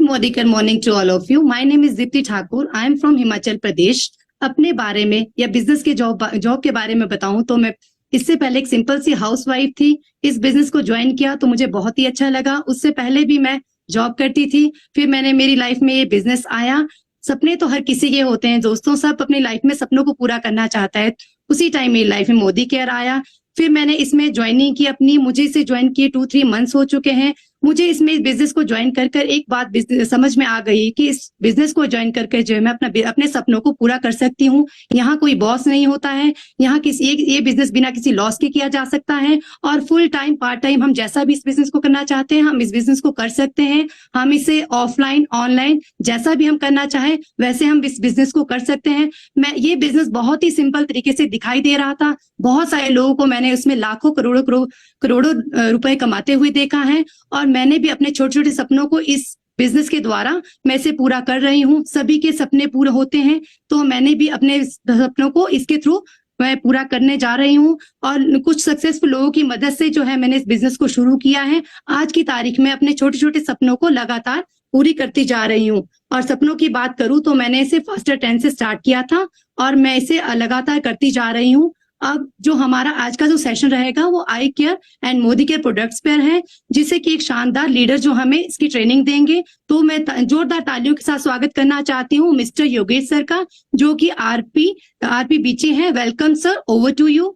Modiker morning to all of you. My name is Dipti Thakur. I am from Himachal Pradesh. अपने बारे में या business के job के बारे में बताऊं तो मैं इससे पहले एक सिंपल सी हाउसवाइफ थी। इस बिजनेस को ज्वाइन किया तो मुझे बहुत ही अच्छा लगा। उससे पहले भी मैं जॉब करती थी, फिर मेरी लाइफ में ये बिजनेस आया। सपने तो हर किसी के होते हैं दोस्तों, सब अपनी लाइफ में सपनों को पूरा करना चाहता है। उसी टाइम मेरी लाइफ में मोदी केयर आया, फिर मैंने इसमें ज्वाइनिंग की अपनी। मुझे इसे ज्वाइन किए 2-3 मंथ्स हो चुके हैं। मुझे इसमें बिजनेस को ज्वाइन कर एक बात समझ में आ गई कि इस बिजनेस को ज्वाइन करके जो है मैं अपने सपनों को पूरा कर सकती हूँ। यहाँ कोई बॉस नहीं होता है, यहाँ ये बिजनेस बिना किसी लॉस के किया जा सकता है और फुल टाइम पार्ट टाइम हम जैसा भी इस बिजनेस को करना चाहते हैं हम इस बिजनेस को कर सकते हैं। हम इसे ऑफलाइन ऑनलाइन जैसा भी हम करना चाहें वैसे हम इस बिजनेस को कर सकते हैं। ये बिजनेस बहुत ही सिंपल तरीके से दिखाई दे रहा था। बहुत सारे लोगों को मैंने उसमें लाखों करोड़ों रुपए कमाते हुए देखा है और मैंने भी अपने छोटे छोटे सपनों को इस बिजनेस के द्वारा मैं इसे पूरा कर रही हूँ। सभी के सपने पूरे होते हैं तो मैंने भी अपने सपनों को इसके थ्रू मैं पूरा करने जा रही हूँ और कुछ सक्सेसफुल लोगों की मदद से जो है मैंने इस बिजनेस को शुरू किया है। आज की तारीख में अपने छोटे छोटे सपनों को लगातार पूरी करती जा रही हूँ। और सपनों की बात करूं तो मैंने इसे फास्टर 10 से स्टार्ट किया था और मैं इसे लगातार करती जा रही हूँ। अब जो हमारा आज का जो सेशन रहेगा वो eye care and Modicare products पर है, जिससे कि एक शानदार लीडर जो हमें इसकी ट्रेनिंग देंगे। तो मैं जोरदार तालियों के साथ स्वागत करना चाहती हूँ मिस्टर योगेश सर का, जो कि आरपी बीचे हैं। Welcome sir, over to you.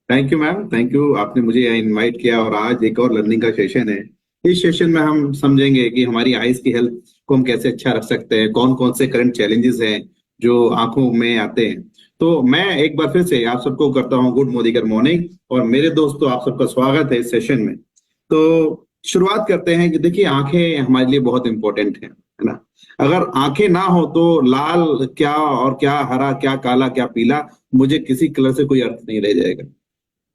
Thank you ma'am, thank you. आपने मुझे इनवाइट किया और आज एक और लर्निंग का सेशन है। इस सेशन में हम समझेंगे कि हमारी आईज की हेल्थ को हम कैसे अच्छा रख सकते हैं, कौन कौन से करंट चैलेंजेस हैं जो आंखों में आते हैं। तो मैं एक बार फिर से आप सबको करता हूं गुड मोदिकर मॉर्निंग और मेरे दोस्तों आप सबका स्वागत है इस सेशन में। तो शुरुआत करते हैं कि देखिए आंखें हमारे लिए बहुत इंपॉर्टेंट है ना। अगर आंखें ना हो तो लाल क्या और क्या हरा क्या काला क्या पीला, मुझे किसी कलर से कोई अर्थ नहीं रह जाएगा।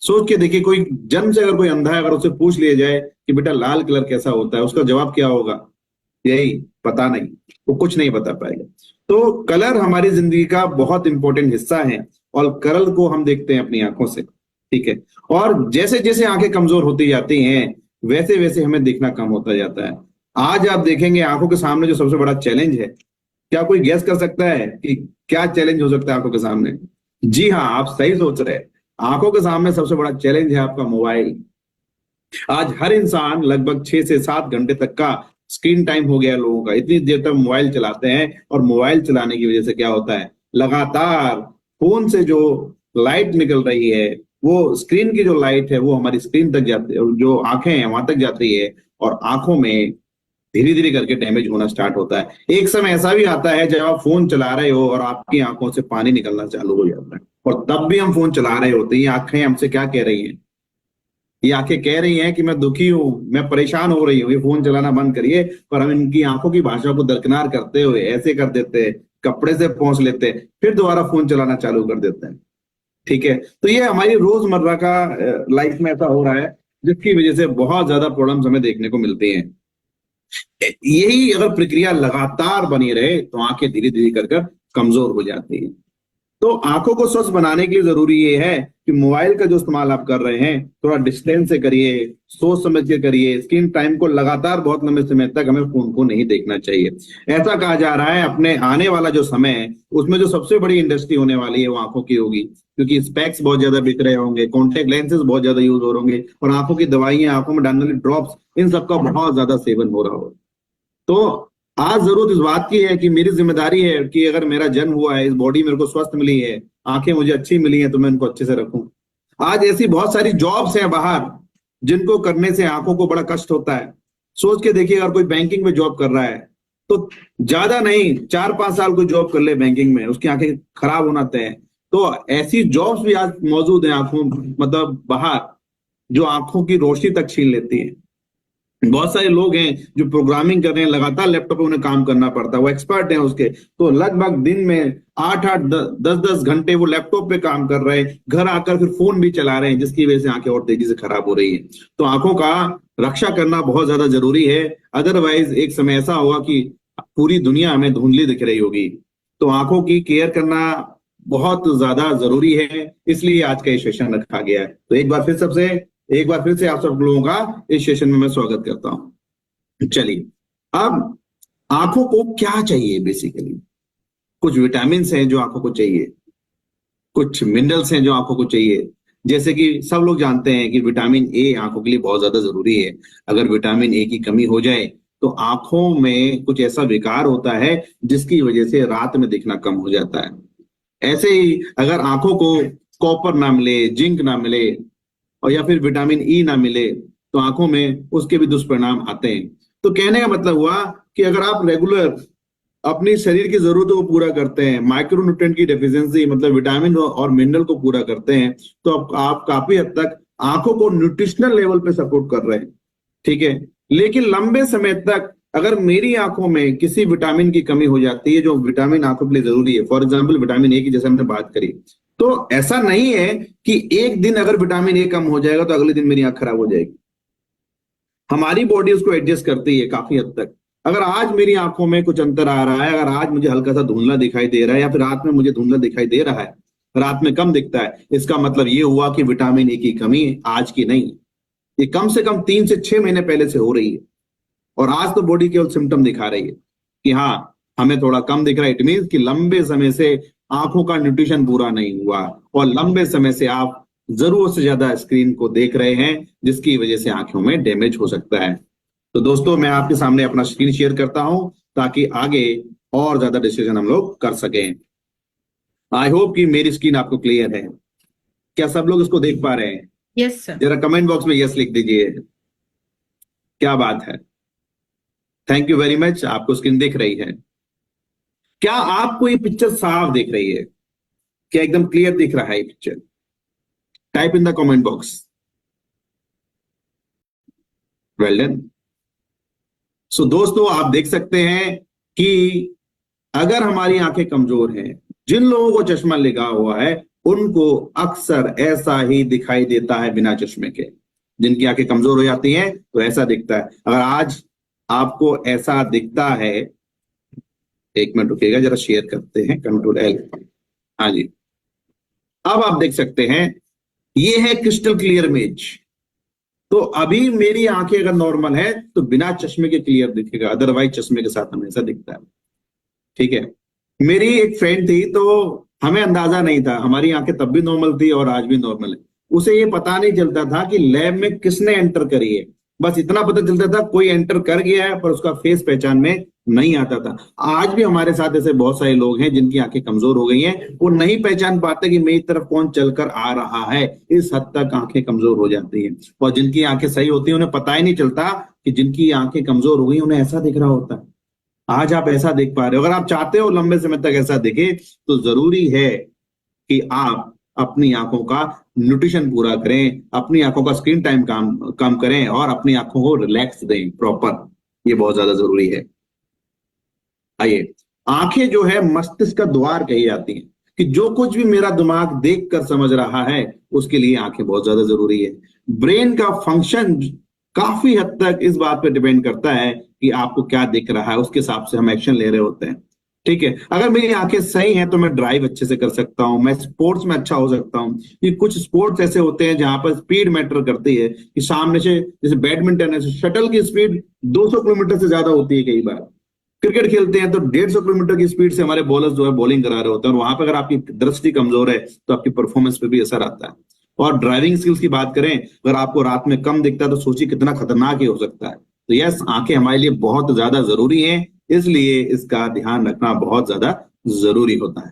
सोच के देखिए, कोई जन्म से अगर कोई अंधा है, अगर उससे पूछ लिया जाए कि बेटा लाल कलर कैसा होता है, उसका जवाब क्या होगा? यही पता नहीं, वो कुछ नहीं बता पाएगा। तो कलर हमारी जिंदगी का बहुत इंपॉर्टेंट हिस्सा है और कलर को हम देखते हैं अपनी आंखों से, ठीक है। और जैसे जैसे आंखें कमजोर होती जाती हैं वैसे वैसे हमें देखना कम होता जाता है। आज आप देखेंगे आंखों के सामने जो सबसे बड़ा चैलेंज है, क्या कोई गैस कर सकता है कि क्या चैलेंज हो सकता है आंखों के सामने? जी हाँ, आप सही सोच रहे हैं। आंखों के सामने सबसे बड़ा चैलेंज है आपका मोबाइल। आज हर इंसान लगभग 6 से 7 घंटे तक का स्क्रीन टाइम हो गया लोगों का। इतनी देर तक मोबाइल चलाते हैं और मोबाइल चलाने की वजह से क्या होता है, लगातार फोन से जो लाइट निकल रही है, वो स्क्रीन की जो लाइट है वो हमारी स्क्रीन तक जाती है, जो आंखें हैं वहां तक जाती है और आंखों में धीरे धीरे करके डैमेज होना स्टार्ट होता है। एक समय ऐसा भी आता है जब आप फोन चला रहे हो और आपकी आंखों से पानी निकलना चालू हो जाता है और तब भी हम फोन चला रहे होते हैं। ये आंखें हमसे क्या कह रही हैं? ये आंखें कह रही हैं कि मैं दुखी हूं, मैं परेशान हो रही हूँ, ये फोन चलाना बंद करिए। पर हम इनकी आंखों की भाषा को दरकिनार करते हुए ऐसे कर देते हैं, कपड़े से पोंछ लेते हैं, फिर दोबारा फोन चलाना चालू कर देते हैं, ठीक है। तो ये हमारी रोजमर्रा का लाइफ में ऐसा हो रहा है जिसकी वजह से बहुत ज्यादा प्रॉब्लम्स हमें देखने को मिलती हैं। यही अगर प्रक्रिया लगातार बनी रहे तो आंखें धीरे धीरे कर कमजोर हो जाती है। तो आंखों को स्वस्थ बनाने के लिए जरूरी ये है कि मोबाइल का जो इस्तेमाल आप कर रहे हैं थोड़ा डिस्टेंस से करिए, सोच समझ के करिए। स्क्रीन टाइम को लगातार बहुत लंबे समय तक हमें फोन को नहीं देखना चाहिए। ऐसा कहा जा रहा है अपने आने वाला जो समय है उसमें जो सबसे बड़ी इंडस्ट्री होने वाली है वो आंखों की होगी, क्योंकि स्पेक्स बहुत ज्यादा बिक रहे होंगे, कॉन्टेक्ट लेंसेज बहुत ज्यादा यूज हो रहे होंगे और आंखों की दवाइयां, आंखों में डालने वाली ड्रॉप्स, इन सबका बहुत ज्यादा सेवन हो रहा होगा। तो आज जरूरत इस बात की है कि मेरी जिम्मेदारी है कि अगर मेरा जन्म हुआ है, इस बॉडी मेरे को स्वस्थ मिली है, आंखें मुझे अच्छी मिली हैं, तो मैं इनको अच्छे से रखूं। आज ऐसी बहुत सारी जॉब्स हैं बाहर जिनको करने से आंखों को बड़ा कष्ट होता है। सोच के देखिए, अगर कोई बैंकिंग में जॉब कर रहा है तो ज्यादा नहीं 4-5 साल कोई जॉब कर ले बैंकिंग में, उसकी आंखें खराब होना तय है। तो ऐसी जॉब्स भी आज मौजूद है आंखों मतलब बाहर, जो आंखों की रोशनी तक छीन लेती है। बहुत सारे लोग हैं जो प्रोग्रामिंग कर रहे हैं, लगातार लैपटॉप पे उन्हें काम करना पड़ता है, वो एक्सपर्ट हैं उसके, तो लगभग दिन में 8-8 10-10 घंटे वो लैपटॉप पे काम कर रहे हैं, घर आकर फिर फोन भी चला रहे हैं, जिसकी वजह से आंखें और तेजी से खराब हो रही है। तो आंखों का रक्षा करना बहुत ज्यादा जरूरी है, अदरवाइज एक समय ऐसा होगा कि पूरी दुनिया हमें धुंधली दिख रही होगी। तो आंखों की केयर करना बहुत ज्यादा जरूरी है, इसलिए आज का ये सेशन रखा गया है। तो एक बार फिर से आप सब लोगों का इस सेशन में मैं स्वागत करता हूं। चलिए, अब आंखों को क्या चाहिए बेसिकली? कुछ विटामिन हैं जो आंखों को चाहिए, कुछ मिनरल्स हैं जो आंखों को चाहिए। जैसे कि सब लोग जानते हैं कि विटामिन ए आंखों के लिए बहुत ज्यादा जरूरी है। अगर विटामिन ए की कमी हो जाए तो आंखों में कुछ ऐसा विकार होता है जिसकी वजह से रात में दिखना कम हो जाता है। ऐसे ही अगर आंखों को कॉपर ना मिले, जिंक ना मिले और या फिर विटामिन ई ना मिले तो आंखों में उसके भी दुष्परिणाम आते हैं। तो कहने का मतलब हुआ कि अगर आप रेगुलर अपनी शरीर की जरूरतों को पूरा करते हैं, माइक्रोन्यूट्रिएंट की डेफिशिएंसी मतलब विटामिन और मिनरल को पूरा करते हैं, तो आप काफी हद तक आंखों को न्यूट्रिशनल लेवल पे सपोर्ट कर रहे हैं। ठीक है, लेकिन लंबे समय तक अगर मेरी आंखों में किसी विटामिन की कमी हो जाती है, जो विटामिन आंखों के लिए जरूरी है, फॉर एग्जाम्पल विटामिन ए की जैसे हमने बात करी, तो ऐसा नहीं है कि एक दिन अगर विटामिन ए कम हो जाएगा तो अगले दिन मेरी आंख खराब हो जाएगी। हमारी बॉडी उसको एडजस्ट करती है काफी हद तक। अगर आज मेरी आंखों में कुछ अंतर आ रहा है, अगर आज मुझे हल्का सा धुंधला दिखाई दे रहा है या फिर रात में मुझे धुंधला दिखाई दे रहा है, रात में कम दिखता है, इसका मतलब ये हुआ कि विटामिन ए की कमी आज की नहीं, ये कम से कम 3 से 6 महीने पहले से हो रही है। और आज तो बॉडी केवल सिम्टम दिखा रही है कि हाँ हमें थोड़ा कम दिख रहा है। इट मीन्स कि लंबे समय से आंखों का न्यूट्रिशन पूरा नहीं हुआ और लंबे समय से आप जरूरत से ज्यादा स्क्रीन को देख रहे हैं, जिसकी वजह से आंखों में डैमेज हो सकता है। तो दोस्तों मैं आपके सामने अपना स्क्रीन शेयर करता हूं ताकि आगे और ज्यादा डिसीजन हम लोग कर सकें। आई होप कि मेरी स्क्रीन आपको क्लियर है। क्या सब लोग इसको देख पा रहे हैं? Yes sir. जरा कमेंट बॉक्स में यस लिख दीजिए। क्या बात है, थैंक यू वेरी मच। आपको स्क्रीन दिख रही है? क्या आपको ये पिक्चर साफ दिख रही है? क्या एकदम क्लियर दिख रहा है ये picture? Type in the comment box. Well done. So दोस्तों आप देख सकते हैं कि अगर हमारी आंखें कमजोर हैं, जिन लोगों को चश्मा लगा हुआ है उनको अक्सर ऐसा ही दिखाई देता है बिना चश्मे के। जिनकी आंखें कमजोर हो जाती हैं तो ऐसा दिखता है। अगर आज आपको ऐसा दिखता है, एक मिनट रुकिएगा, जरा शेयर करते हैं, कंट्रोल एल। हाँ जी, अब आप देख सकते हैं ये है क्रिस्टल क्लियर इमेज। तो अभी मेरी आंखें अगर नॉर्मल है तो बिना चश्मे के क्लियर दिखेगा, अदरवाइज चश्मे के साथ हमेशा दिखता है। ठीक है, मेरी एक फ्रेंड थी तो हमें अंदाजा नहीं था, हमारी आंखें तब भी नॉर्मल थी और आज भी नॉर्मल है। उसे ये पता नहीं चलता था कि लैब में किसने एंटर करी है, बस इतना पता चलता था कोई एंटर कर गया है पर उसका फेस पहचान में नहीं आता था। आज भी हमारे साथ ऐसे बहुत सारे लोग हैं जिनकी आंखें कमजोर हो गई हैं, वो नहीं पहचान पाते कि मेरी तरफ कौन चलकर आ रहा है। इस हद तक आंखें कमजोर हो जाती हैं। और जिनकी आंखें सही होती हैं उन्हें पता ही नहीं चलता कि जिनकी आंखें कमजोर हो गई उन्हें ऐसा दिख रहा होता है। आज आप ऐसा देख पा रहे हो। अगर आप चाहते हो लंबे समय तक ऐसा दिखे तो जरूरी है कि आप अपनी आंखों का न्यूट्रिशन पूरा करें, अपनी आंखों का स्क्रीन टाइम कम करें और अपनी आंखों को रिलैक्स दें प्रॉपर। ये बहुत ज्यादा जरूरी है। आइए, आंखें जो है मस्तिष्क का द्वार कही जाती हैं कि जो कुछ भी मेरा दिमाग देख कर समझ रहा है उसके लिए आंखें बहुत ज्यादा जरूरी है। ब्रेन का फंक्शन काफी हद तक इस बात पर डिपेंड करता है कि आपको क्या दिख रहा है, उसके हिसाब से हम एक्शन ले रहे होते हैं। ठीक है, अगर मेरी आंखें सही हैं तो मैं ड्राइव अच्छे से कर सकता हूं, मैं स्पोर्ट्स में अच्छा हो सकता हूं। ये कुछ स्पोर्ट्स ऐसे होते हैं जहां पर स्पीड मैटर करती है कि सामने से, जैसे बैडमिंटन है, शटल की स्पीड 200 किलोमीटर से ज्यादा होती है। कई बार क्रिकेट खेलते हैं तो 150 किलोमीटर की स्पीड से हमारे बॉलर्स जो है बॉलिंग करा रहे होते हैं, और वहां पर अगर आपकी दृष्टि कमजोर है तो आपकी परफॉर्मेंस पे भी असर आता है। और ड्राइविंग स्किल्स की बात करें, अगर आपको रात में कम दिखता है तो सोचिए कितना खतरनाक ये हो सकता है। तो यस, आंखें हमारे लिए बहुत ज्यादा जरूरी हैं, इसलिए इसका ध्यान रखना बहुत ज्यादा जरूरी होता है।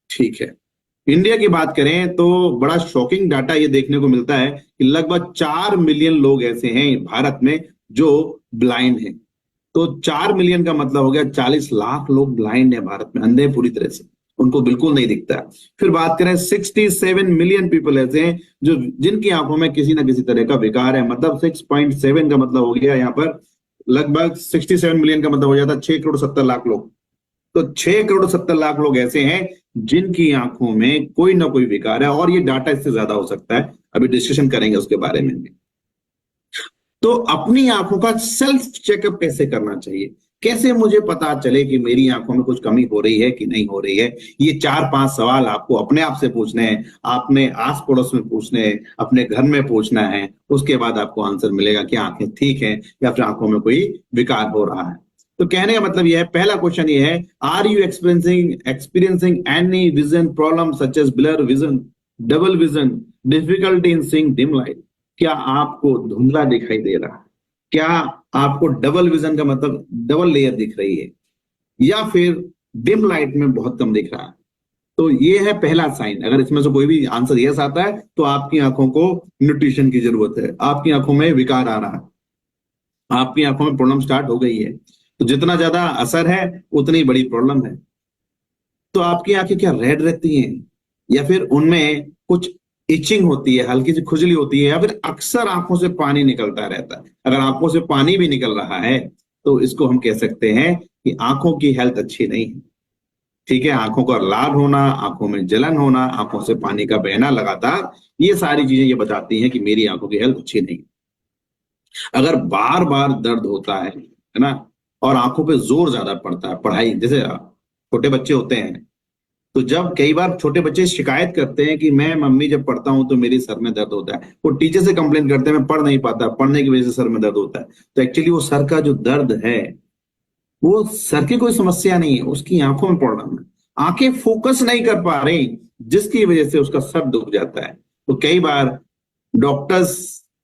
ठीक है, इंडिया की बात करें तो बड़ा शॉकिंग डाटा ये देखने को मिलता है कि लगभग 4 मिलियन लोग ऐसे हैं भारत में जो ब्लाइंड हैं। तो 4 मिलियन का मतलब हो गया 40 लाख लोग ब्लाइंड है भारत में, अंधे पूरी तरह से, उनको बिल्कुल नहीं दिखता। फिर बात करें 67 मिलियन पीपल ऐसे हैं जो जिनकी आंखों में किसी ना किसी तरह का विकार है। मतलब 6.7 का मतलब हो गया यहाँ पर लगभग 67 मिलियन का मतलब हो जाता 6 करोड़ 70 लाख लोग। तो 6 करोड़ 70 लाख लोग ऐसे हैं जिनकी आंखों में कोई ना कोई विकार है, और ये डाटा इससे ज्यादा हो सकता है, अभी डिस्कशन करेंगे उसके बारे में भी। तो अपनी आंखों का सेल्फ चेकअप कैसे करना चाहिए, कैसे मुझे पता चले कि मेरी आंखों में कुछ कमी हो रही है कि नहीं हो रही है? ये 4-5 सवाल आपको अपने आप से पूछने हैं, आपने आस पड़ोस में पूछने हैं, अपने घर में पूछना है। उसके बाद आपको आंसर मिलेगा कि आंखें ठीक हैं या फिर आंखों में कोई विकार हो रहा है। तो कहने का मतलब यह है, पहला क्वेश्चन ये है, are you experiencing any vision problem such as blur vision, double vision, difficulty in seeing dim light? क्या आपको धुंधला दिखाई दे रहा है? क्या आपको डबल विजन का मतलब डबल लेयर दिख रही है, या फिर डिम लाइट में बहुत कम दिख रहा है? तो ये है पहला साइन। अगर इसमें से कोई भी आंसर यस आता है तो आपकी आंखों को न्यूट्रिशन की जरूरत है, आपकी आंखों में विकार आ रहा है, आपकी आंखों में प्रॉब्लम स्टार्ट हो गई है। तो जितना ज्यादा असर है उतनी बड़ी प्रॉब्लम है। तो आपकी आंखें क्या रेड रहती हैं, या फिर उनमें कुछ इचिंग होती है, हल्की सी खुजली होती है, या फिर अक्सर आंखों से पानी निकलता रहता है? अगर आंखों से पानी भी निकल रहा है तो इसको हम कह सकते हैं कि आंखों की हेल्थ अच्छी नहीं है। ठीक है, आंखों का लाल होना, आंखों में जलन होना, आंखों से पानी का बहना लगातार, ये सारी चीजें ये बताती हैं कि मेरी आंखों की हेल्थ अच्छी नहीं। अगर बार बार दर्द होता है ना, और आंखों पे जोर ज्यादा पड़ता है, पढ़ाई जैसे छोटे बच्चे होते हैं, तो जब कई बार छोटे बच्चे शिकायत करते हैं कि मैं मम्मी जब पढ़ता हूं तो मेरे सर में दर्द होता है, वो टीचर से कंप्लेन करते हैं मैं पढ़ नहीं पाता, पढ़ने की वजह से सर में दर्द होता है। तो एक्चुअली वो सर का जो दर्द है वो सर की कोई समस्या नहीं है, उसकी आंखों में प्रॉब्लम है। आंखें फोकस नहीं कर पा रही, जिसकी वजह से उसका सर दुख जाता है। तो कई बार डॉक्टर्स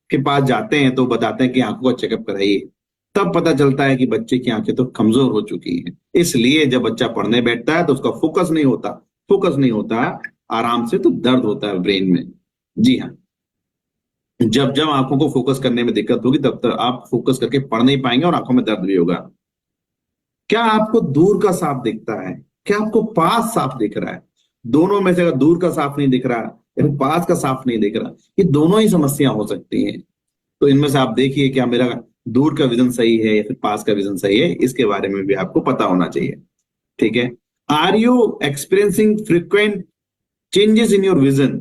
के पास जाते हैं तो बताते हैं कि आंखों का चेकअप कराइए, तब पता चलता है कि बच्चे की आंखें तो कमजोर हो चुकी हैं। इसलिए जब बच्चा पढ़ने बैठता है तो उसका फोकस नहीं होता आराम से, तो दर्द होता है ब्रेन में। जी हाँ, जब जब आंखों को फोकस करने में दिक्कत होगी तब तक आप फोकस करके पढ़ नहीं पाएंगे और आंखों में दर्द भी होगा। क्या आपको दूर का साफ दिखता है, क्या आपको पास साफ दिख रहा है? दोनों में से अगर दूर का साफ नहीं दिख रहा या फिर पास का साफ नहीं दिख रहा, ये दोनों ही समस्या हो सकती हैं। तो इनमें से आप देखिए क्या मेरा दूर का विजन सही है या फिर पास का विजन सही है, इसके बारे में भी आपको पता होना चाहिए। ठीक है, are you experiencing frequent changes in your vision?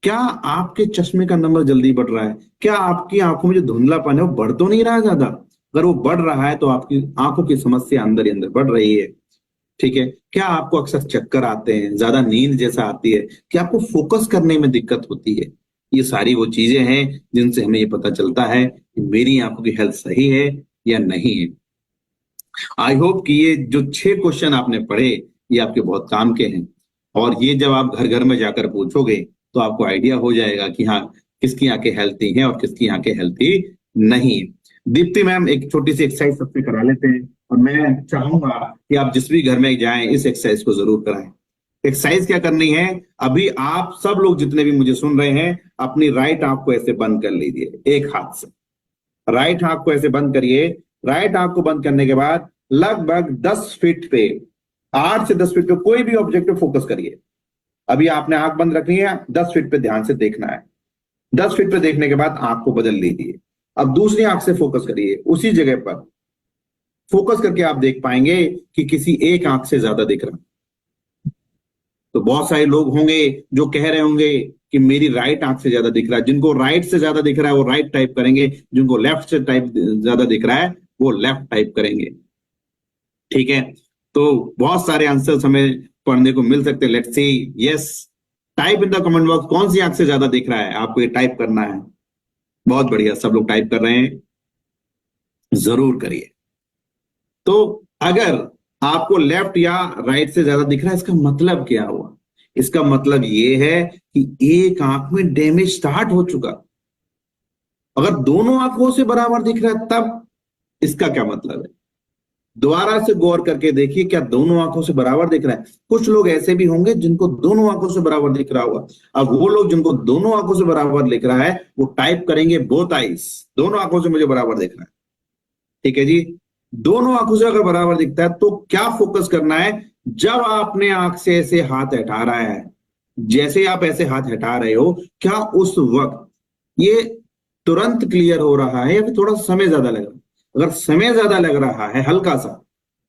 क्या आपके चश्मे का नंबर जल्दी बढ़ रहा है? क्या आपकी आंखों में जो धुंधलापन है वो बढ़ तो नहीं रहा ज्यादा? अगर वो बढ़ रहा है तो आपकी आंखों की समस्या अंदर ही अंदर बढ़ रही है। ठीक है, क्या आपको अक्सर चक्कर आते हैं, ज्यादा नींद जैसा आती है, क्या आपको फोकस करने में दिक्कत होती है? ये सारी वो चीजें हैं जिनसे हमें ये पता चलता है कि मेरी आंखों की हेल्थ सही है या नहीं है। आई होप कि ये जो 6 क्वेश्चन आपने पढ़े ये आपके बहुत काम के हैं, और ये जब आप घर घर में जाकर पूछोगे तो आपको आइडिया हो जाएगा कि हाँ किसकी आंखें हेल्थी हैं और किसकी आंखें हेल्थी नहीं है। दीप्ति मैम एक छोटी सी एक्सरसाइज सबसे करा लेते हैं, और मैं चाहूंगा कि आप जिस भी घर में जाएं इस एक्सरसाइज को जरूर कराएं। एक्सरसाइज क्या करनी है, अभी आप सब लोग जितने भी मुझे सुन रहे हैं अपनी राइट आंख को ऐसे बंद कर लीजिए, एक हाथ से राइट आंख को ऐसे बंद करिए। राइट आंख को बंद करने के बाद लगभग 10 फीट पे, 8 से 10 फीट पे कोई भी ऑब्जेक्ट पे फोकस करिए। अभी आपने आंख बंद रखनी है, 10 फीट पे ध्यान से देखना है। 10 फीट पे देखने के बाद आंख को बदल लीजिए। अब दूसरी आंख से फोकस करिए, उसी जगह पर फोकस करके आप देख पाएंगे कि किसी एक आंख से ज्यादा दिख रहा। तो बहुत सारे लोग होंगे जो कह रहे होंगे कि मेरी राइट आंख से ज्यादा दिख रहा है। जिनको राइट से ज्यादा दिख रहा है वो राइट टाइप करेंगे, जिनको लेफ्ट से टाइप ज्यादा दिख रहा है वो लेफ्ट टाइप करेंगे। ठीक है, तो बहुत सारे आंसर्स हमें पढ़ने को मिल सकते हैं। Let's see, yes, type in the comment box, कौन सी आंख से ज्यादा दिख रहा है, आपको ये टाइप करना है। बहुत बढ़िया, सब लोग टाइप कर रहे हैं, जरूर करिए। तो अगर आपको लेफ्ट या राइट से ज्यादा दिख रहा है, इसका मतलब क्या हुआ? इसका मतलब ये है कि एक आंख में डैमेज स्टार्ट हो चुका। अगर दोनों आंखों से बराबर दिख रहा है तब इसका क्या मतलब है? दोबारा से गौर करके देखिए, क्या दोनों आंखों से बराबर दिख रहा है? कुछ लोग ऐसे भी होंगे जिनको दोनों आंखों से बराबर दिख रहा होगा। अब वो लोग जिनको दोनों आंखों से बराबर दिख रहा है वो टाइप करेंगे बोथ आईज, दोनों आंखों से मुझे बराबर दिख रहा है। ठीक है जी, दोनों आंखों से अगर बराबर दिखता है तो क्या फोकस करना है? जब आपने आंख से ऐसे हाथ हटा रहा है, जैसे आप ऐसे हाथ हटा रहे हो, क्या उस वक्त ये तुरंत क्लियर हो रहा है या फिर थोड़ा समय ज्यादा लग रहा है? अगर समय ज्यादा लग रहा है हल्का सा,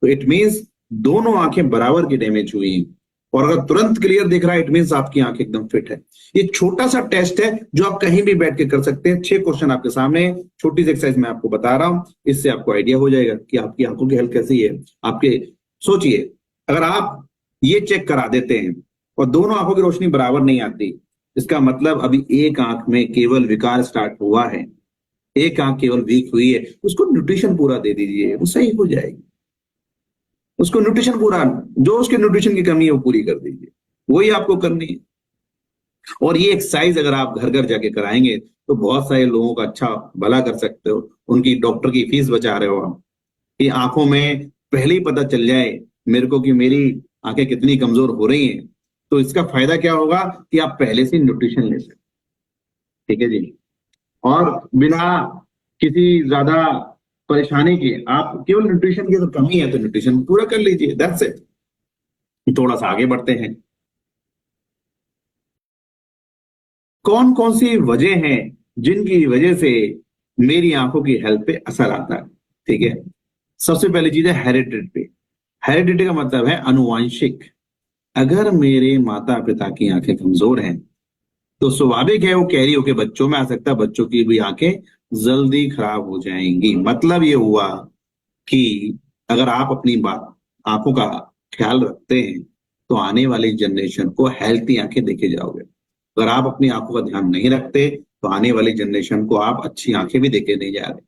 तो इट मींस दोनों आंखें बराबर की डैमेज हुई हैं। और अगर तुरंत क्लियर दिख रहा है इट मीन्स आपकी आंख एकदम फिट है। ये छोटा सा टेस्ट है जो आप कहीं भी बैठ के कर सकते हैं। 6 क्वेश्चन आपके सामने है, छोटी सी एक्सरसाइज मैं आपको बता रहा हूं, इससे आपको आइडिया हो जाएगा कि आपकी आंखों की हेल्थ कैसी है। आपके सोचिए, अगर आप ये चेक करा देते हैं और दोनों आंखों की रोशनी बराबर नहीं आती, इसका मतलब अभी एक आंख में केवल विकार स्टार्ट हुआ है, एक आंख केवल वीक हुई है, उसको न्यूट्रिशन पूरा दे दीजिए, वो सही हो जाएगी। उसको न्यूट्रिशन पूरा, जो उसके न्यूट्रिशन की कमी है वो पूरी कर दीजिए, वही आपको करनी है। और ये एक्सरसाइज अगर आप घर घर जाके कराएंगे तो बहुत सारे लोगों का अच्छा भला कर सकते हो, उनकी डॉक्टर की फीस बचा रहे हो आप। कि आंखों में पहले ही पता चल जाए मेरे को कि मेरी आंखें कितनी कमजोर हो रही हैं, तो इसका फायदा क्या होगा कि आप पहले से न्यूट्रिशन ले सकते। ठीक है जी, और बिना किसी ज्यादा परेशानी के आप केवल न्यूट्रिशन की तो कमी है तो न्यूट्रिशन पूरा कर लीजिए, दैट्स इट। थोड़ा सा आगे बढ़ते हैं, कौन कौन सी वजह हैं जिनकी वजह से मेरी आंखों की हेल्थ पे असर आता है। ठीक है, सबसे पहली चीज है हेरिडिटी। हेरिडिटी का मतलब है अनुवांशिक। अगर मेरे माता पिता की आंखें कमजोर हैं तो स्वाभाविक है वो कैरी होके बच्चों में आ सकता है, बच्चों की भी आंखें जल्दी खराब हो जाएंगी। मतलब ये हुआ कि अगर आप अपनी बात आंखों का ख्याल रखते हैं तो आने वाली जनरेशन को हेल्थी आंखें देके जाओगे। अगर आप अपनी आंखों का ध्यान नहीं रखते तो आने वाली जनरेशन को आप अच्छी आंखें भी देके नहीं जा रहे।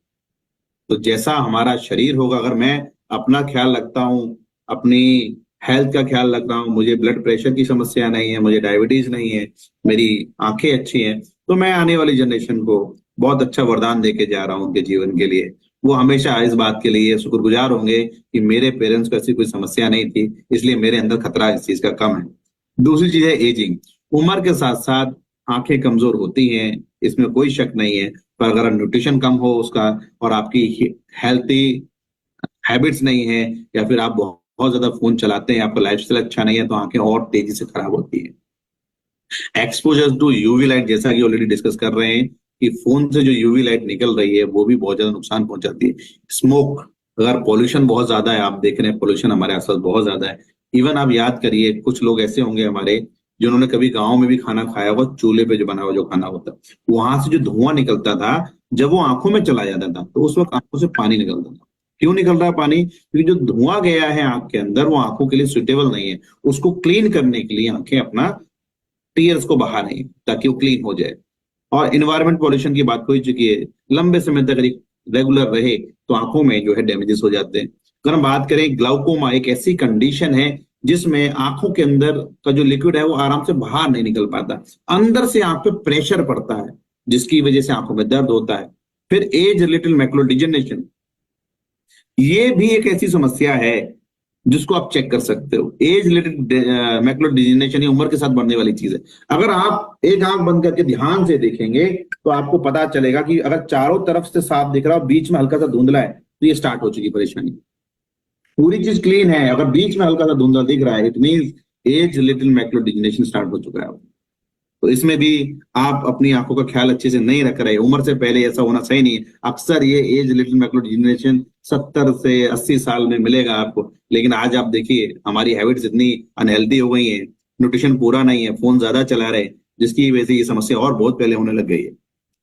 तो जैसा हमारा शरीर होगा, अगर मैं अपना ख्याल रखता हूँ, अपनी हेल्थ का ख्याल रख रहा हूँ, मुझे ब्लड प्रेशर की समस्या नहीं है, मुझे डायबिटीज नहीं है, मेरी आंखें अच्छी हैं, तो मैं आने वाली जनरेशन को बहुत अच्छा वरदान देके जा रहा हूँ उनके जीवन के लिए। वो हमेशा इस बात के लिए शुक्रगुजार होंगे कि मेरे पेरेंट्स को ऐसी कोई समस्या नहीं थी, इसलिए मेरे अंदर खतरा इस चीज का कम है। दूसरी चीज है एजिंग। उम्र के साथ साथ आंखें कमजोर होती हैं, इसमें कोई शक नहीं है, पर अगर न्यूट्रिशन कम हो उसका और आपकी हेल्थी हैबिट्स नहीं है, या फिर आप बहुत बहुत ज्यादा फोन चलाते हैं, आपका लाइफस्टाइल अच्छा नहीं है, तो आंखें और तेजी से खराब होती है। एक्सपोजर टू यूवी लाइट, जैसा कि ऑलरेडी डिस्कस कर रहे हैं कि फोन से जो यूवी लाइट निकल रही है वो भी बहुत ज्यादा नुकसान पहुंचाती है। स्मोक, अगर पॉल्यूशन बहुत ज्यादा है, आप देख रहे हैं पॉल्यूशन हमारे आसपास बहुत ज्यादा है। इवन आप याद करिए, कुछ लोग ऐसे होंगे हमारे जिन्होंने कभी गाँव में भी खाना खाया होगा, चूल्हे पे जो बना हुआ जो खाना होता है, वहां से जो धुआं निकलता था जब वो आंखों में चला जाता था तो उस वक्त आंखों से पानी निकलता था। क्यों निकल रहा है पानी? क्योंकि जो धुआं गया है आंख के अंदर वो आंखों के लिए सुटेबल नहीं है। उसको क्लीन करने के लिए आंखें अपना टीयर्स को बहा रही हैं ताकि वो क्लीन हो जाए। और इन्वायरमेंट पॉल्यूशन की बात हो चुकी है, लंबे समय तक रेगुलर रहे तो आंखों में जो है डैमेजेस हो जाते हैं। अगर हम बात करें, ग्लाउकोमा एक ऐसी कंडीशन है जिसमें आंखों के अंदर का जो लिक्विड है वो आराम से बाहर नहीं निकल पाता, अंदर से आंख पे प्रेशर पड़ता है जिसकी वजह से आंखों में दर्द होता है। फिर एज रिलेटेड मैकुलर डिजेनरेशन, ये भी एक ऐसी समस्या है जिसको आप चेक कर सकते हो। एज रिलेटेड मैकुलर डिजेनरेशन, ये उम्र के साथ बढ़ने वाली चीज है। अगर आप एक आंख बंद करके ध्यान से देखेंगे तो आपको पता चलेगा कि अगर चारों तरफ से साफ दिख रहा हो, बीच में हल्का सा धुंधला है, तो ये स्टार्ट हो चुकी परेशानी। पूरी चीज क्लीन है, अगर बीच में हल्का सा धुंधला दिख रहा है, it means age related macular degeneration start हो चुका है। तो इसमें भी आप अपनी आंखों का ख्याल अच्छे से नहीं रख रहे, उम्र से पहले ऐसा होना सही नहीं है। अक्सर ये एज रिलेटेड मैकुलर डिजेनरेशन 70 से 80 साल में मिलेगा आपको, लेकिन आज आप देखिए हमारी हैबिट्स इतनी अनहेल्दी हो गई हैं, न्यूट्रिशन पूरा नहीं है, फोन ज्यादा चला रहे, जिसकी वजह से ये समस्या और बहुत पहले होने लग गई है।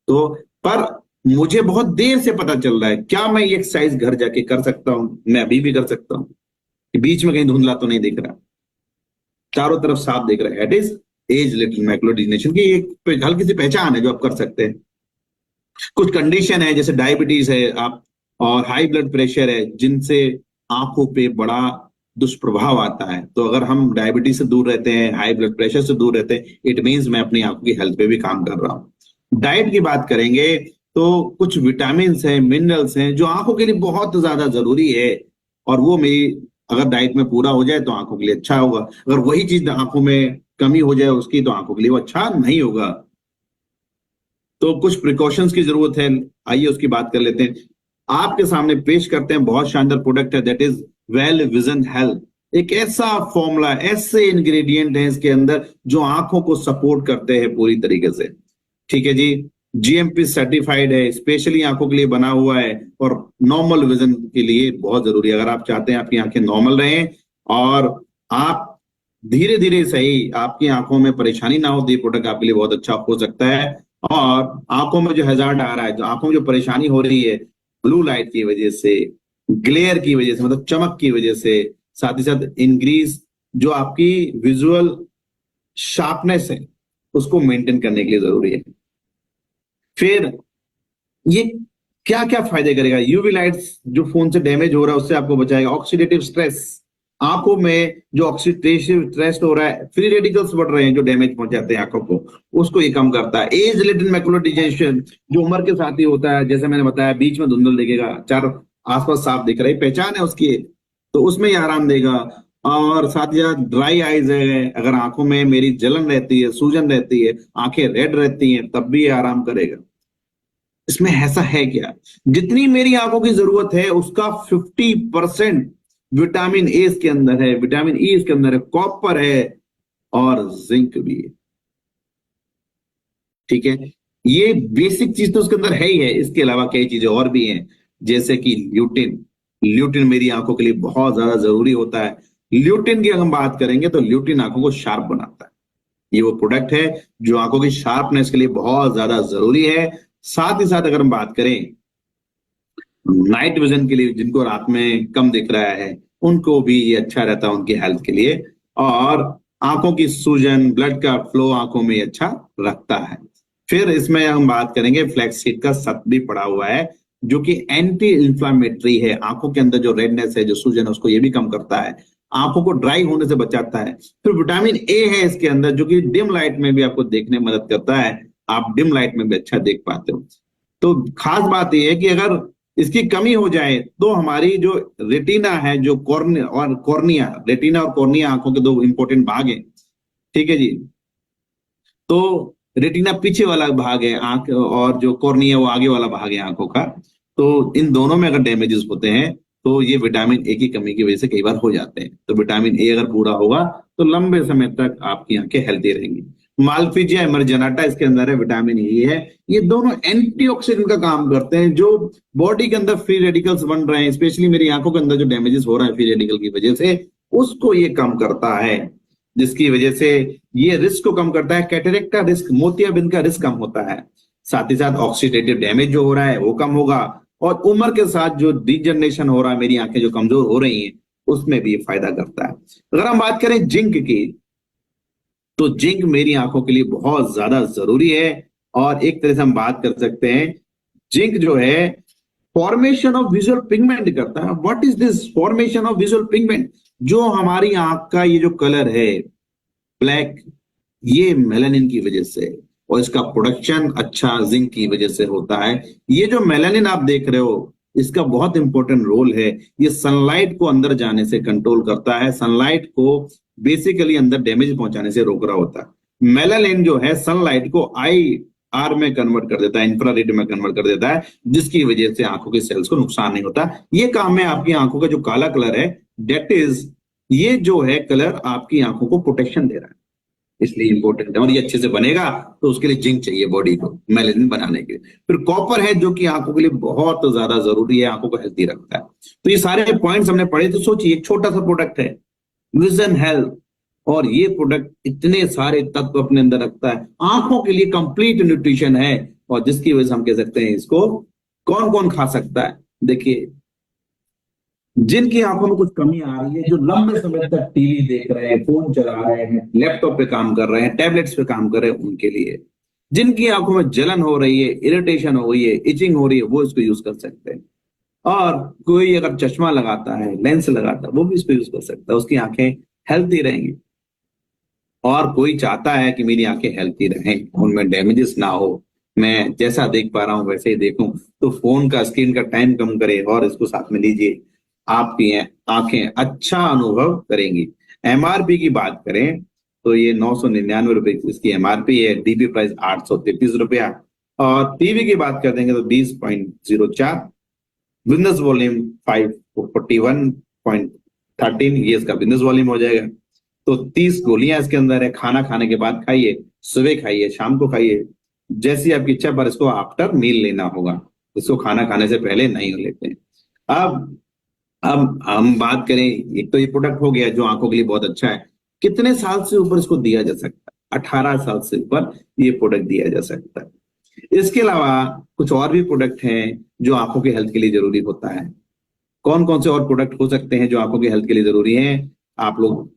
तो पर मुझे बहुत देर से पता चल रहा है, क्या मैं ये एक्सरसाइज घर जाके कर सकता हूँ? मैं अभी भी कर सकता हूँ। बीच में कहीं धुंधला तो नहीं दिख रहा, चारों तरफ साफ दिख रहा है। It is age related macular degeneration की एक हल्की सी पहचान है जो आप कर सकते हैं। कुछ कंडीशन है जैसे डायबिटीज है आप, और हाई ब्लड प्रेशर है, जिनसे आंखों पे बड़ा दुष्प्रभाव आता है। तो अगर हम डायबिटीज से दूर रहते हैं, हाई ब्लड प्रेशर से दूर रहते हैं, इट मीन्स मैं अपनी आंखों की हेल्थ पे भी काम कर रहा हूँ। डाइट की बात करेंगे तो कुछ विटामिन हैं, मिनरल्स हैं जो आंखों के लिए बहुत ज्यादा जरूरी है, और वो मेरी अगर डाइट में पूरा हो जाए तो आंखों के लिए अच्छा होगा। अगर वही चीज आंखों में कमी हो जाए उसकी, तो आंखों के लिए वो अच्छा नहीं होगा। तो कुछ प्रिकॉशंस की जरूरत है, आइए उसकी बात कर लेते हैं। आपके सामने पेश करते हैं बहुत शानदार प्रोडक्ट है, that is well vision health. एक ऐसा फॉर्मूला, ऐसे इंग्रेडिएंट है इसके अंदर जो आंखों को सपोर्ट करते हैं पूरी तरीके से। ठीक है जी, जीएमपी सर्टिफाइड है, स्पेशली आंखों के लिए बना हुआ है, और नॉर्मल विजन के लिए बहुत जरूरी है। अगर आप चाहते हैं आपकी आंखें नॉर्मल रहें और आप धीरे धीरे सही आपकी आंखों में परेशानी ना हो तो ये प्रोडक्ट आपके लिए बहुत अच्छा हो सकता है। और आंखों में जो हैजार्ड आ रहा है, जो आंखों में जो परेशानी हो रही है ब्लू लाइट की वजह से, ग्लेयर की वजह से, मतलब चमक की वजह से, साथ ही साथ इंक्रीज जो आपकी विजुअल शार्पनेस है उसको मेंटेन करने के लिए जरूरी है। फिर ये क्या क्या फायदे करेगा? यूवी लाइट्स जो फोन से डैमेज हो रहा है उससे आपको बचाएगा। ऑक्सीडेटिव स्ट्रेस, आंखों में जो ऑक्सीडेटिव स्ट्रेस हो रहा है, फ्री रेडिकल्स बढ़ रहे हैं जो डैमेज पहुंचाते हैं आंखों को, उसको ये कम करता है। एज रिलेटेड मैकुलर डिजेशन जो उम्र के साथ ही होता है, जैसे मैंने बताया बीच में धुंधल दिखेगा, चार आसपास साफ दिख रही पहचान है उसकी, तो उसमें ये आराम देगा। और साथ ही साथ ड्राई आईज है, अगर आंखों में मेरी जलन रहती है, सूजन रहती है, आंखें रेड रहती हैं, तब भी ये आराम करेगा। इसमें ऐसा है क्या, जितनी मेरी आंखों की जरूरत है उसका 50% विटामिन ए इसके अंदर है, विटामिन ई इसके अंदर है, कॉपर है और जिंक भी है। ठीक है, ये बेसिक चीज तो उसके अंदर है ही है। इसके अलावा कई चीजें और भी हैं, जैसे कि ल्यूटिन। ल्यूटिन मेरी आंखों के लिए बहुत ज्यादा जरूरी होता है। ल्यूटिन की अगर हम बात करेंगे तो ल्यूटिन आंखों को शार्प बनाता है। ये वो प्रोडक्ट है जो आंखों की शार्पनेस के लिए बहुत ज्यादा जरूरी है। साथ ही साथ अगर हम बात करें नाइट विजन के लिए, जिनको रात में कम दिख रहा है उनको भी ये अच्छा रहता है उनकी हेल्थ के लिए। और आंखों की सूजन, ब्लड का फ्लो आंखों में अच्छा रखता है। फिर इसमें हम बात करेंगे फ्लैक्स सीड का सत्व भी पड़ा हुआ है जो कि एंटी इंफ्लामेटरी है। आंखों के अंदर जो रेडनेस है, जो सूजन है, उसको ये भी कम करता है, आंखों को ड्राई होने से बचाता है। फिर विटामिन ए है इसके अंदर जो कि डिम लाइट में भी आपको देखने में मदद करता है, आप डिम लाइट में भी अच्छा देख पाते हो। तो खास बात यह है कि अगर इसकी कमी हो जाए तो हमारी जो रेटिना है, जो कॉर्निया, रेटिना और कॉर्निया आंखों के दो इंपॉर्टेंट भाग हैं। ठीक है जी, तो रेटिना पीछे वाला भाग है आंख और जो कॉर्निया वो आगे वाला भाग है आंखों का। तो इन दोनों में अगर डैमेजेस होते हैं तो ये विटामिन ए की कमी की वजह से कई बार हो जाते हैं। तो विटामिन ए अगर पूरा होगा तो लंबे समय तक आपकी आंखें हेल्थी रहेंगी। मालफिजिया इमरजेनाटा इसके अंदर है, विटामिन ई है। ये दोनों एंटीऑक्सीडेंट का काम करते हैं जो बॉडी के अंदर फ्री रेडिकल्स बन रहे हैं, स्पेशली मेरी आंखों के अंदर जो डैमेजेस हो रहा है फ्री रेडिकल की वजह से, उसको ये कम करता है, जिसकी वजह से ये रिस्क को कम करता है। कैटरेक्ट का रिस्क, मोतियाबिंद का रिस्क कम होता है। साथ ही साथ ऑक्सीडेटिव डैमेज जो हो रहा है वो कम होगा। और उम्र के साथ जो डिजनरेशन हो रहा है, मेरी आंखें जो कमजोर हो रही हैं, उसमें भी ये फायदा करता है। अगर हम बात करें जिंक की, तो जिंक मेरी आंखों के लिए बहुत ज्यादा जरूरी है। और एक तरह से हम बात कर सकते हैं, जिंक जो है फॉर्मेशन ऑफ विजुअल पिगमेंट करता है। What is this formation of visual pigment? जो हमारी आंख का ये जो कलर है ब्लैक, ये मेलानिन की वजह से, और इसका प्रोडक्शन अच्छा जिंक की वजह से होता है। ये जो मेलानिन आप देख रहे हो, इसका बहुत इंपॉर्टेंट रोल है। ये सनलाइट को अंदर जाने से कंट्रोल करता है, सनलाइट को बेसिकली अंदर डैमेज पहुंचाने से रोक रहा होता है। मेलानिन जो है सनलाइट को आई आर में कन्वर्ट कर देता है, इंफ्रारेड में कन्वर्ट कर देता है, जिसकी वजह से आंखों के सेल्स को नुकसान नहीं होता। ये काम है आपकी आंखों का जो काला कलर है, डेट इज, ये जो है कलर आपकी आंखों को प्रोटेक्शन दे रहा है, इसलिए इंपॉर्टेंट है। और ये अच्छे से बनेगा तो उसके लिए जिंक चाहिए बॉडी को मेलानिन बनाने के लिए। फिर कॉपर है जो कि आंखों के लिए बहुत ज्यादा जरूरी है, आंखों को हेल्थी रखता है। तो ये सारे पॉइंट्स हमने पढ़े। तो सोचिए एक छोटा सा प्रोडक्ट है विजन हेल्थ, और ये प्रोडक्ट इतने सारे तत्व अपने अंदर रखता है, आंखों के लिए कंप्लीट न्यूट्रिशन है। और जिसकी वजह से हम कह सकते हैं इसको कौन कौन खा सकता है। देखिए, जिनकी आंखों में कुछ कमी आ रही है, जो लंबे समय तक टीवी देख रहे हैं, फोन चला रहे हैं, लैपटॉप पे काम कर रहे हैं, टैबलेट्स पे काम कर रहे हैं, उनके लिए। जिनकी आंखों में जलन हो रही है, इरिटेशन हो रही है, इचिंग हो रही है, वो इसको यूज कर सकते हैं। और कोई अगर चश्मा लगाता है, लेंस लगाता है, वो भी इसको यूज कर सकता है, उसकी आंखें हेल्थी रहेंगी। और कोई चाहता है कि मेरी आंखें हेल्थी रहें, उनमें डैमेजेस ना हो, मैं जैसा देख पा रहा हूं वैसे ही देखूं, तो फोन का स्क्रीन का टाइम कम करे और इसको साथ में लीजिए, आपकी आंखें अच्छा अनुभव करेंगी। एमआरपी की बात करें तो ये 999 रुपए इसकी एमआरपी है, डीबी प्राइस 833 रुपया। और टीवी की बात कर देंगे तो 20.04, बिजनेस वॉल्यूम 541.13, ये इसका बिजनेस वॉल्यूम हो जाएगा। तो 30 गोलियां इसके अंदर है, खाना खाने के बाद खाइए, सुबह खाइए, शाम को खाइए, जैसी आपकी इच्छा, पर इसको आफ्टर मील लेना होगा, इसको खाना खाने से पहले नहीं लेते हैं। अब हम बात करें, एक तो ये प्रोडक्ट हो गया जो आंखों के लिए बहुत अच्छा है। कितने साल से ऊपर इसको दिया जा सकता है? 18 साल से ऊपर ये प्रोडक्ट दिया जा सकता है। इसके अलावा कुछ और भी प्रोडक्ट हैं जो आंखों के हेल्थ के लिए जरूरी होता है। कौन कौन से और प्रोडक्ट हो सकते हैं जो आंखों के हेल्थ के लिए जरूरी हैं? आप लोग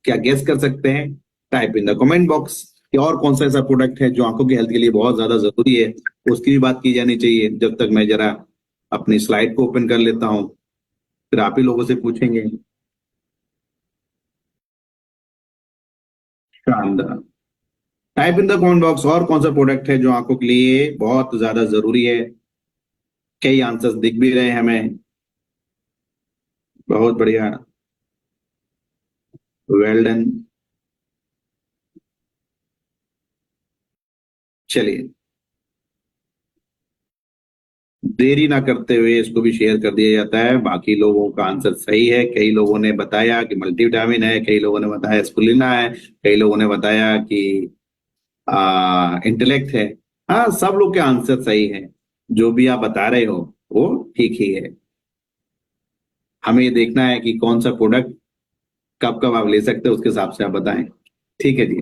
क्या गेस कर सकते हैं? Type in the comment box कि और कौन सा ऐसा प्रोडक्ट है जो आंखों की हेल्थ के लिए बहुत ज्यादा जरूरी है, उसकी भी बात की जानी चाहिए। जब तक मैं जरा अपनी स्लाइड को ओपन कर लेता हूं, फिर आप ही लोगों से पूछेंगे। शानदार। Type in the comment box और कौन सा प्रोडक्ट है जो आंखों के लिए बहुत ज्यादा जरूरी है। कई आंसर्स दिख भी रहे हैं हमें। बहुत बढ़िया, वेल डन। चलिए, देरी ना करते हुए इसको भी शेयर कर दिया जाता है। बाकी लोगों का आंसर सही है। कई लोगों ने बताया कि मल्टीविटामिन है, कई लोगों ने बताया स्पुलिना है, कई लोगों ने बताया कि इंटेलेक्ट है। हाँ, सब लोग के आंसर सही है। जो भी आप बता रहे हो वो ठीक ही है। हमें ये देखना है कि कौन सा प्रोडक्ट कब कब आप ले सकते हो, उसके हिसाब से आप बताएं। ठीक है जी।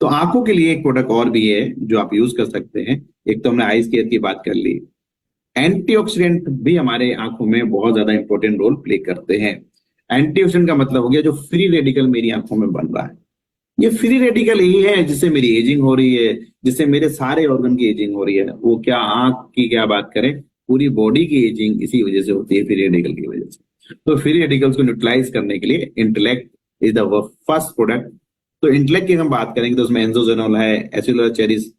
तो आंखों के लिए एक प्रोडक्ट और भी है जो आप यूज कर सकते हैं। एक तो हमने आईज केयर की बात कर ली। एंटीऑक्सीडेंट भी हमारे आंखों में बहुत ज्यादा इंपॉर्टेंट रोल प्ले करते हैं। एंटीऑक्सीडेंट का मतलब हो गया जो फ्री रेडिकल मेरी आंखों में बन रहा है। ये फ्री रेडिकल यही है जिससे मेरी एजिंग हो रही है, जिससे मेरे सारे ऑर्गन की एजिंग हो रही है। वो क्या आंख की क्या बात करें, पूरी बॉडी की एजिंग इसी वजह से होती है, फ्री रेडिकल की वजह से। तो फ्री रेडिकल्स को न्यूट्रलाइज करने के लिए intellect is the first product. तो इंटेलेक्ट की हम बात करेंगे तो उसमें एंजोजेनोल है, एसिलुलर चेरिस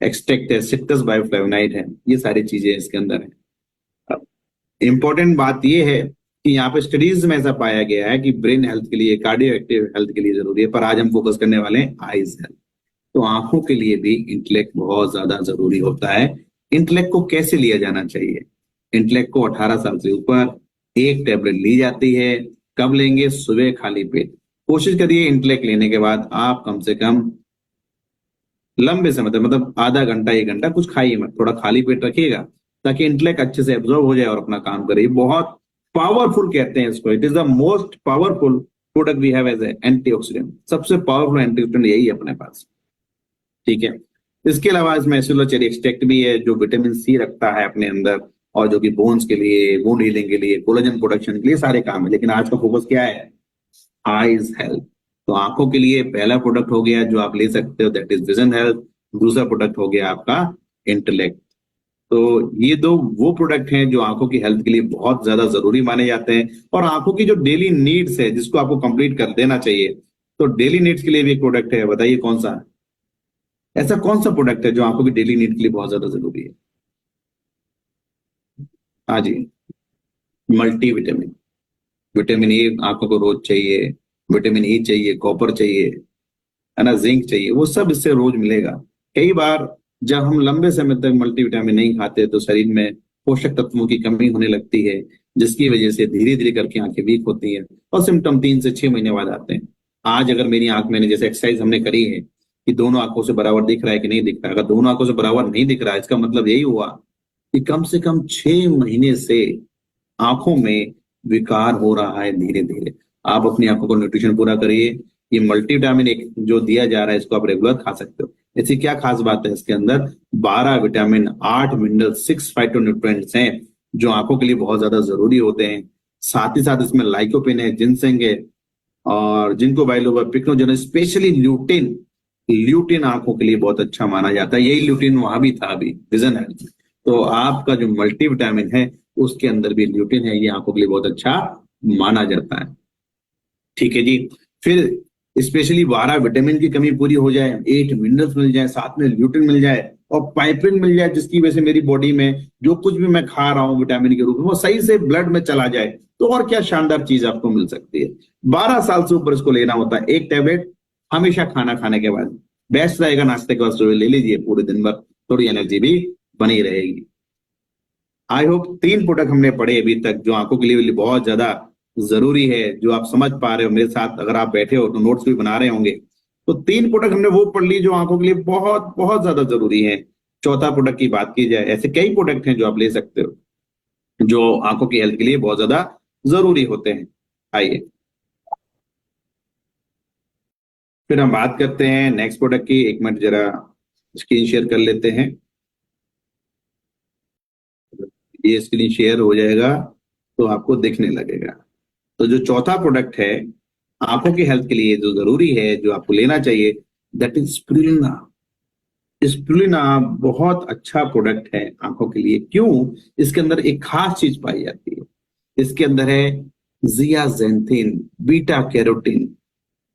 एक्सट्रैक्ट है, सिट्रस बायोफ्लेवोनाइड है, ये सारी चीजें इसके अंदर है। इंपॉर्टेंट बात यह है कि यहाँ पे स्टडीज में ऐसा पाया गया है कि ब्रेन हेल्थ के लिए, कार्डियो एक्टिव हेल्थ के लिए जरूरी है। पर आज हम फोकस करने वाले हैं आईज हेल्थ। तो आंखों के लिए भी इंटेलेक्ट बहुत ज्यादा जरूरी होता है। इंटेलेक्ट को कैसे लिया जाना चाहिए? इंटेलेक्ट को 18 साल से ऊपर एक टेबलेट ली जाती है। कब लेंगे? सुबह खाली पेट। कोशिश करिए इंटेलेक्ट लेने के बाद आप कम से कम लंबे समय तक, मतलब आधा घंटा 1 घंटा कुछ खाइए मत, थोड़ा खाली पेट रखिएगा ताकि इंटेलेक्ट अच्छे से एब्जॉर्ब हो जाए और अपना काम करे। बहुत पावरफुल कहते हैं इसको। It is the most powerful product we have as a antioxidant. सबसे पावरफुल एंटीऑक्सीडेंट यही है अपने पास। ठीक है। इसके अलावा इसमें एसिलुलर चेरी एक्सट्रैक्ट भी है जो विटामिन सी रखता है अपने अंदर, और जो कि बोन्स के लिए, बोन हीलिंग के लिए, कोलेजन प्रोडक्शन के लिए सारे काम है। लेकिन आज का फोकस क्या है? Eyes health. तो आंखों के लिए पहला प्रोडक्ट हो गया जो आप ले सकते हो, दैट इज विजन हेल्थ। दूसरा प्रोडक्ट हो गया आपका इंटेलेक्ट। तो ये दो वो प्रोडक्ट हैं जो आंखों की हेल्थ के लिए बहुत ज्यादा जरूरी माने जाते हैं, और आंखों की जो डेली नीड्स है जिसको आपको कंप्लीट कर देना चाहिए। तो डेली नीड्स के लिए भी एक प्रोडक्ट है, बताइए कौन सा? ऐसा कौन सा प्रोडक्ट है जो आंखों की डेली नीड के लिए बहुत ज्यादा जरूरी है? हाँ जी, मल्टी विटामिन। विटामिन ए आंखों को रोज चाहिए, विटामिन ई चाहिए, कॉपर चाहिए, है ना, जिंक चाहिए, वो सब इससे रोज मिलेगा। कई बार जब हम लंबे समय तक मल्टीविटामिन नहीं खाते तो शरीर में पोषक तत्वों की कमी होने लगती है, जिसकी वजह से धीरे धीरे करके आंखें वीक होती है और सिम्टम 3 से 6 महीने बाद आते हैं। आज अगर मेरी आंख, मैंने जैसे एक्सरसाइज हमने करी है कि दोनों आंखों से बराबर दिख रहा है कि नहीं दिख रहा है, अगर दोनों आंखों से बराबर नहीं दिख रहा है, इसका मतलब यही हुआ कि कम से कम 6 महीने से आंखों में विकार हो रहा है धीरे धीरे। आप अपनी आंखों को न्यूट्रिशन पूरा करिए। ये मल्टीविटामिन एक जो दिया जा रहा है इसको आप रेगुलर खा सकते हो। ऐसी क्या खास बात है इसके अंदर? 12 विटामिन, 8 मिनरल, 6 फाइटोन्यूट्रिएंट्स हैं जो आंखों के लिए बहुत ज्यादा जरूरी होते हैं। साथ ही साथ इसमें लाइकोपेन है, जिनसेंग है, और जिनको बाइलोबा, पिक्नोजेन, स्पेशली ल्यूटिन। ल्यूटिन आंखों के लिए बहुत अच्छा माना जाता है। यही ल्यूटिन वहां भी था अभी विजन हेल्थ में। तो आपका जो मल्टीविटामिन है उसके अंदर भी ल्यूटिन है, ये आंखों के लिए बहुत अच्छा माना जाता है। ठीक है जी। फिर स्पेशली 12 विटामिन की कमी पूरी हो जाए, 8 मिनरल्स मिल जाए, साथ में ल्यूटिन मिल जाए और पाइपरिन मिल जाए, जिसकी वजह से मेरी बॉडी में जो कुछ भी मैं खा रहा हूँ विटामिन के रूप में वो सही से ब्लड में चला जाए, तो और क्या शानदार चीज आपको मिल सकती है। 12 साल से ऊपर इसको लेना होता है। एक टेबलेट हमेशा खाना खाने के बाद, बेस्ट रहेगा नाश्ते के बाद सुबह ले लीजिए, पूरे दिन भर थोड़ी एनर्जी भी बनी रहेगी। आई होप 3 प्रोडक्ट हमने पढ़े अभी तक जो आंखों के लिए बहुत ज्यादा जरूरी है, जो आप समझ पा रहे हो। मेरे साथ अगर आप बैठे हो तो नोट्स भी बना रहे होंगे। तो 3 प्रोडक्ट हमने वो पढ़ ली जो आंखों के लिए बहुत बहुत ज्यादा जरूरी है। चौथा प्रोडक्ट की बात की जाए, ऐसे कई प्रोडक्ट हैं जो आप ले सकते हो जो आंखों की हेल्थ के लिए बहुत ज्यादा जरूरी होते हैं। आइए, फिर हम बात करते हैं नेक्स्ट प्रोडक्ट की। एक मिनट जरा स्क्रीन शेयर कर लेते हैं। ये स्क्रीन शेयर हो जाएगा तो आपको दिखने लगेगा। तो जो चौथा प्रोडक्ट है आंखों की हेल्थ के लिए जो जरूरी है, जो आपको लेना चाहिए, दैट इज स्पिरुलिना। स्पिरुलिना बहुत अच्छा प्रोडक्ट है आंखों के लिए। क्यों? इसके अंदर एक खास चीज पाई जाती है। इसके अंदर है जियाजेंथिन, बीटा कैरोटीन,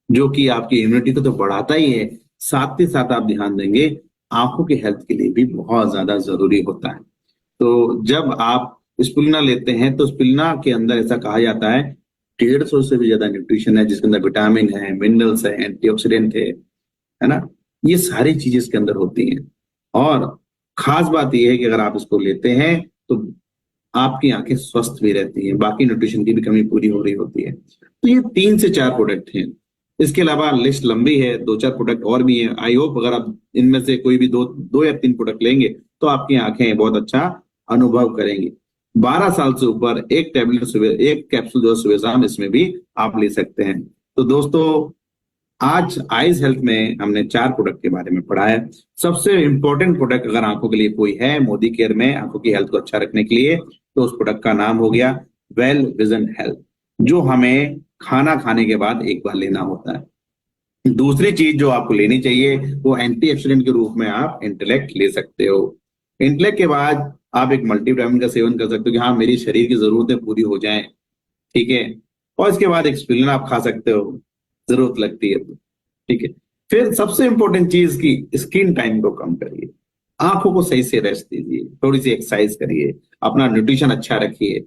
जो कि आपकी इम्यूनिटी को तो बढ़ाता ही है, साथ ही साथ आप ध्यान देंगे आंखों की हेल्थ के लिए भी बहुत ज्यादा जरूरी होता है। तो जब आप स्पिरुलिना लेते हैं तो स्पिरुलिना के अंदर ऐसा कहा जाता है 150 से भी ज्यादा न्यूट्रिशन है, जिसके अंदर विटामिन है, मिनरल्स है, एंटीऑक्सीडेंट है ना। ये सारी चीजें इसके अंदर होती हैं। और खास बात यह है कि अगर आप इसको लेते हैं तो आपकी आंखें स्वस्थ भी रहती हैं, बाकी न्यूट्रिशन की भी कमी पूरी हो रही होती है। तो ये 3 से 4 प्रोडक्ट हैं। इसके अलावा लिस्ट लंबी है, 2-4 प्रोडक्ट और भी हैं। आई होप अगर आप इनमें से कोई भी दो या 3 प्रोडक्ट लेंगे तो आपकी आंखें बहुत अच्छा अनुभव करेंगी। 12 साल से ऊपर एक टैबलेट सुबह, एक कैप्सूल जो सुबह शाम, इसमें भी आप ले सकते हैं। तो दोस्तों आज आईज हेल्थ में हमने 4 प्रोडक्ट के बारे में पढ़ा है। सबसे इंपॉर्टेंट प्रोडक्ट अगर आंखों के लिए कोई है मोदी केयर में आंखों की हेल्थ को अच्छा रखने के लिए, तो उस प्रोडक्ट का नाम हो गया वेल विजन हेल्थ, जो हमें खाना खाने के बाद एक बार लेना होता है। दूसरी चीज जो आपको लेनी चाहिए वो एंटीऑक्सीडेंट के रूप में आप इंटेलेक्ट ले सकते हो। इंटेलेक्ट के बाद आप एक मल्टीविटामिन का सेवन कर सकते हो कि हाँ मेरी शरीर की जरूरतें पूरी हो जाएं, ठीक है। और इसके बाद एक स्पिरुलिना आप खा सकते हो, जरूरत लगती है तो, ठीक है। फिर सबसे इंपॉर्टेंट चीज की स्क्रीन टाइम को कम करिए, आंखों को सही से रेस्ट दीजिए, थोड़ी सी एक्सरसाइज करिए, अपना न्यूट्रिशन अच्छा रखिए,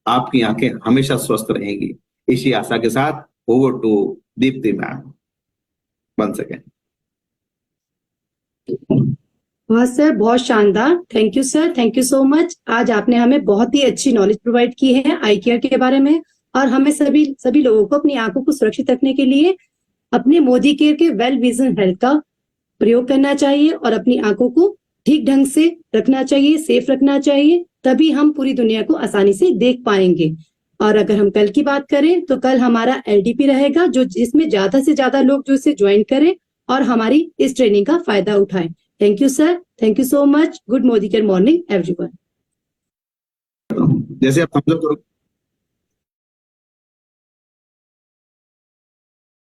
आपकी आंखें हमेशा स्वस्थ रहेंगी। इसी आशा के साथ ओवर टू दीप्ति मैम, बन सके। हाँ सर, बहुत शानदार। Thank you sir, thank you so much. आज आपने हमें बहुत ही अच्छी नॉलेज प्रोवाइड की है आई केयर के बारे में, और हमें सभी लोगों को अपनी आंखों को सुरक्षित रखने के लिए अपने मोदी केयर के वेल विजन हेल्थ का प्रयोग करना चाहिए और अपनी आंखों को ठीक ढंग से रखना चाहिए, सेफ रखना चाहिए, तभी हम पूरी दुनिया को आसानी से देख पाएंगे। और अगर हम कल की बात करें तो कल हमारा एलडीपी रहेगा, जो जिसमें ज्यादा से ज्यादा लोग जो इसे ज्वाइन करें और हमारी इस ट्रेनिंग का फायदा उठाएं। Thank you sir, thank you so much. Good Modi care morning everyone. जैसे आप समझो